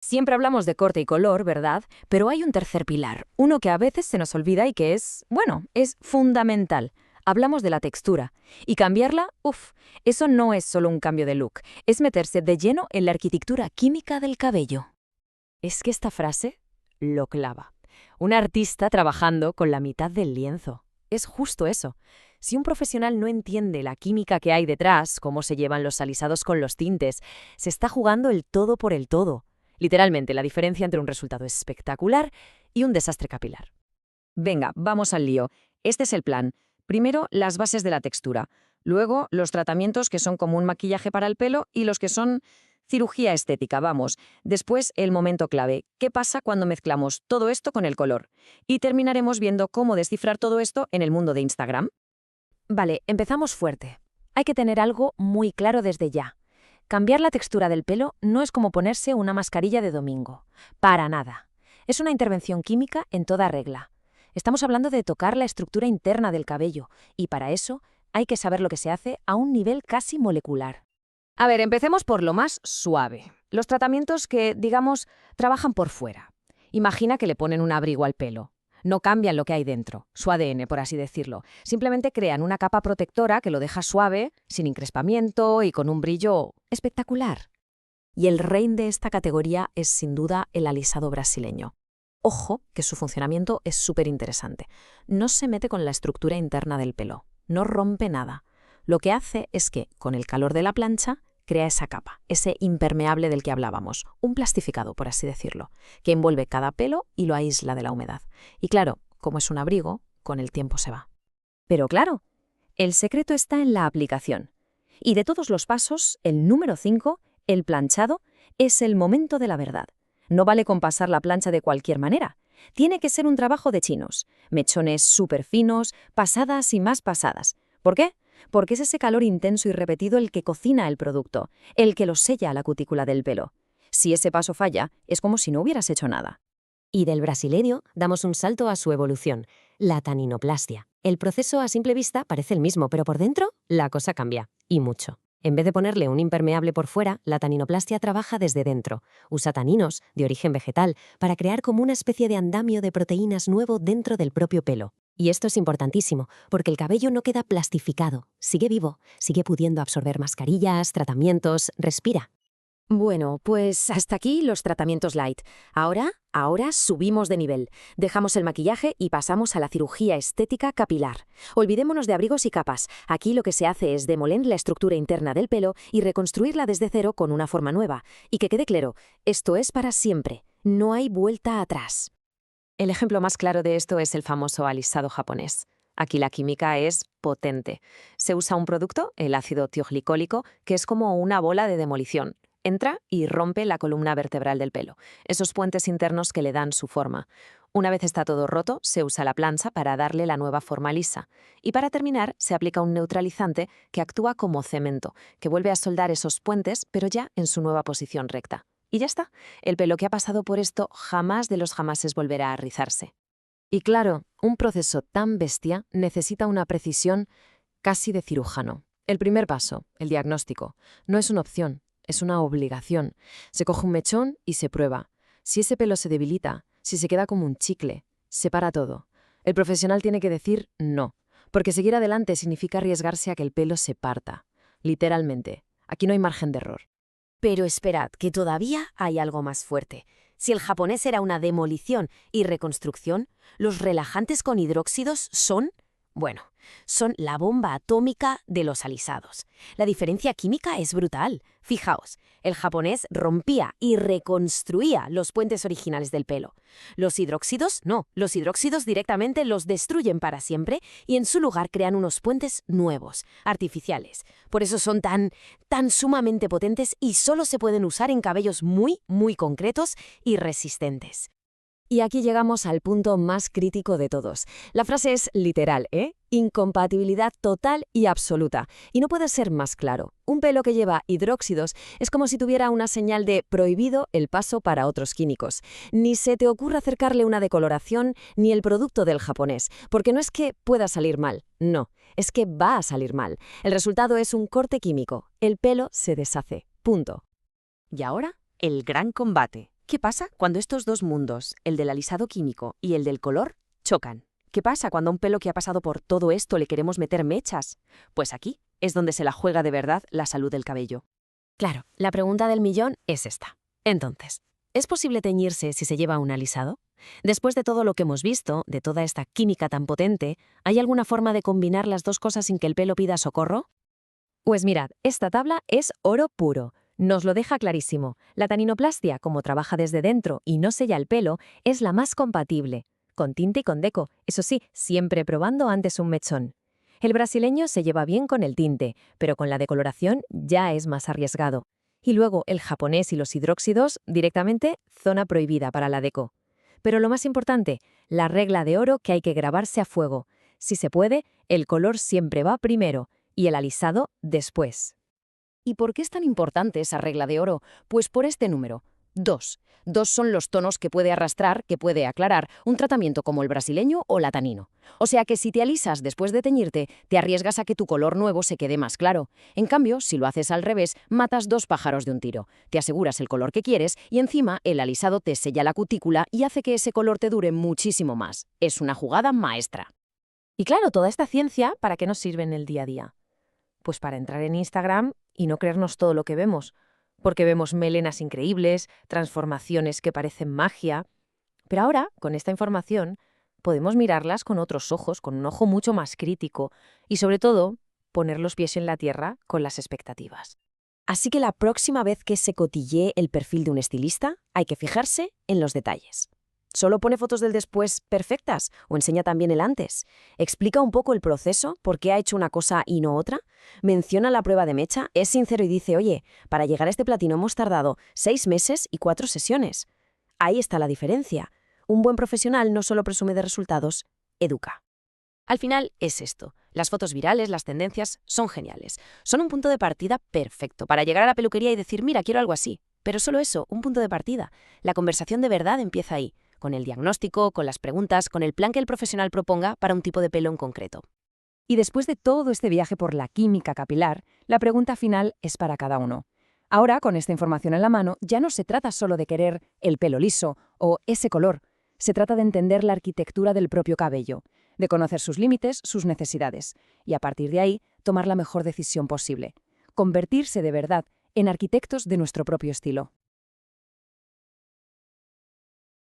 Siempre hablamos de corte y color, ¿verdad? Pero hay un tercer pilar, uno que a veces se nos olvida y que es fundamental. Hablamos de la textura. Y cambiarla, eso no es solo un cambio de look, es meterse de lleno en la arquitectura química del cabello. Es que esta frase lo clava. Un artista trabajando con la mitad del lienzo. Es justo eso. Si un profesional no entiende la química que hay detrás, cómo se llevan los alisados con los tintes, se está jugando el todo por el todo. Literalmente, la diferencia entre un resultado espectacular y un desastre capilar. Venga, vamos al lío. Este es el plan. Primero, las bases de la textura. Luego, los tratamientos que son como un maquillaje para el pelo y los que son cirugía estética, vamos. Después, el momento clave. ¿Qué pasa cuando mezclamos todo esto con el color? Y terminaremos viendo cómo descifrar todo esto en el mundo de Instagram. Vale, empezamos fuerte. Hay que tener algo muy claro desde ya. Cambiar la textura del pelo no es como ponerse una mascarilla de domingo. Para nada. Es una intervención química en toda regla. Estamos hablando de tocar la estructura interna del cabello, y para eso hay que saber lo que se hace a un nivel casi molecular. A ver, empecemos por lo más suave. Los tratamientos que, digamos, trabajan por fuera. Imagina que le ponen un abrigo al pelo. No cambian lo que hay dentro, su ADN, por así decirlo. Simplemente crean una capa protectora que lo deja suave, sin encrespamiento y con un brillo espectacular. Y el rey de esta categoría es sin duda el alisado brasileño. Ojo, que su funcionamiento es súper interesante. No se mete con la estructura interna del pelo, no rompe nada. Lo que hace es que, con el calor de la plancha, crea esa capa, ese impermeable del que hablábamos, un plastificado, por así decirlo, que envuelve cada pelo y lo aísla de la humedad. Y claro, como es un abrigo, con el tiempo se va. Pero claro, el secreto está en la aplicación. Y de todos los pasos, el número 5, el planchado, es el momento de la verdad. No vale con pasar la plancha de cualquier manera. Tiene que ser un trabajo de chinos, mechones súper finos, pasadas y más pasadas. ¿Por qué? Porque es ese calor intenso y repetido el que cocina el producto, el que lo sella a la cutícula del pelo. Si ese paso falla, es como si no hubieras hecho nada. Y del brasileño damos un salto a su evolución, la taninoplastia. El proceso a simple vista parece el mismo, pero por dentro la cosa cambia, y mucho. En vez de ponerle un impermeable por fuera, la taninoplastia trabaja desde dentro. Usa taninos, de origen vegetal, para crear como una especie de andamio de proteínas nuevo dentro del propio pelo. Y esto es importantísimo, porque el cabello no queda plastificado, sigue vivo, sigue pudiendo absorber mascarillas, tratamientos, respira. Bueno, pues hasta aquí los tratamientos light. Ahora subimos de nivel. Dejamos el maquillaje y pasamos a la cirugía estética capilar. Olvidémonos de abrigos y capas. Aquí lo que se hace es demoler la estructura interna del pelo y reconstruirla desde cero con una forma nueva. Y que quede claro, esto es para siempre. No hay vuelta atrás. El ejemplo más claro de esto es el famoso alisado japonés. Aquí la química es potente. Se usa un producto, el ácido tioglicólico, que es como una bola de demolición. Entra y rompe la columna vertebral del pelo, esos puentes internos que le dan su forma. Una vez está todo roto, se usa la plancha para darle la nueva forma lisa. Y para terminar, se aplica un neutralizante que actúa como cemento, que vuelve a soldar esos puentes, pero ya en su nueva posición recta. Y ya está. El pelo que ha pasado por esto jamás de los jamases volverá a rizarse. Y claro, un proceso tan bestia necesita una precisión casi de cirujano. El primer paso, el diagnóstico, no es una opción. Es una obligación. Se coge un mechón y se prueba. Si ese pelo se debilita, si se queda como un chicle, se para todo. El profesional tiene que decir no, porque seguir adelante significa arriesgarse a que el pelo se parta. Literalmente. Aquí no hay margen de error. Pero esperad, que todavía hay algo más fuerte. Si el japonés era una demolición y reconstrucción, los relajantes con hidróxidos son la bomba atómica de los alisados. La diferencia química es brutal. Fijaos, el japonés rompía y reconstruía los puentes originales del pelo. Los hidróxidos, no. Los hidróxidos directamente los destruyen para siempre y en su lugar crean unos puentes nuevos, artificiales. Por eso son tan sumamente potentes y solo se pueden usar en cabellos muy, muy concretos y resistentes. Y aquí llegamos al punto más crítico de todos. La frase es literal, ¿eh? Incompatibilidad total y absoluta. Y no puede ser más claro. Un pelo que lleva hidróxidos es como si tuviera una señal de prohibido el paso para otros químicos. Ni se te ocurra acercarle una decoloración ni el producto del japonés, porque no es que pueda salir mal, no, es que va a salir mal. El resultado es un corte químico. El pelo se deshace. Punto. Y ahora, el gran combate. ¿Qué pasa cuando estos dos mundos, el del alisado químico y el del color, chocan? ¿Qué pasa cuando a un pelo que ha pasado por todo esto le queremos meter mechas? Pues aquí es donde se la juega de verdad la salud del cabello. Claro, la pregunta del millón es esta. Entonces, ¿es posible teñirse si se lleva un alisado? Después de todo lo que hemos visto, de toda esta química tan potente, ¿hay alguna forma de combinar las dos cosas sin que el pelo pida socorro? Pues mirad, esta tabla es oro puro. Nos lo deja clarísimo. La taninoplastia, como trabaja desde dentro y no sella el pelo, es la más compatible. Con tinte y con deco, eso sí, siempre probando antes un mechón. El brasileño se lleva bien con el tinte, pero con la decoloración ya es más arriesgado. Y luego el japonés y los hidróxidos, directamente, zona prohibida para la deco. Pero lo más importante, la regla de oro que hay que grabarse a fuego. Si se puede, el color siempre va primero y el alisado después. ¿Y por qué es tan importante esa regla de oro? Pues por este número, 2. 2 son los tonos que puede arrastrar, que puede aclarar, un tratamiento como el brasileño o la tanino. O sea que si te alisas después de teñirte, te arriesgas a que tu color nuevo se quede más claro. En cambio, si lo haces al revés, matas 2 pájaros de un tiro. Te aseguras el color que quieres y encima el alisado te sella la cutícula y hace que ese color te dure muchísimo más. Es una jugada maestra. Y claro, toda esta ciencia, ¿para qué nos sirve en el día a día? Pues para entrar en Instagram y no creernos todo lo que vemos, porque vemos melenas increíbles, transformaciones que parecen magia. Pero ahora, con esta información, podemos mirarlas con otros ojos, con un ojo mucho más crítico y, sobre todo, poner los pies en la tierra con las expectativas. Así que la próxima vez que se cotillee el perfil de un estilista, hay que fijarse en los detalles. ¿Solo pone fotos del después perfectas o enseña también el antes? ¿Explica un poco el proceso? ¿Por qué ha hecho una cosa y no otra? ¿Menciona la prueba de mecha? ¿Es sincero y dice, oye, para llegar a este platino hemos tardado 6 meses y 4 sesiones? Ahí está la diferencia. Un buen profesional no solo presume de resultados, educa. Al final es esto. Las fotos virales, las tendencias, son geniales. Son un punto de partida perfecto para llegar a la peluquería y decir, mira, quiero algo así. Pero solo eso, un punto de partida. La conversación de verdad empieza ahí, con el diagnóstico, con las preguntas, con el plan que el profesional proponga para un tipo de pelo en concreto. Y después de todo este viaje por la química capilar, la pregunta final es para cada uno. Ahora, con esta información en la mano, ya no se trata solo de querer el pelo liso o ese color. Se trata de entender la arquitectura del propio cabello, de conocer sus límites, sus necesidades, y a partir de ahí, tomar la mejor decisión posible. Convertirse de verdad en arquitectos de nuestro propio estilo.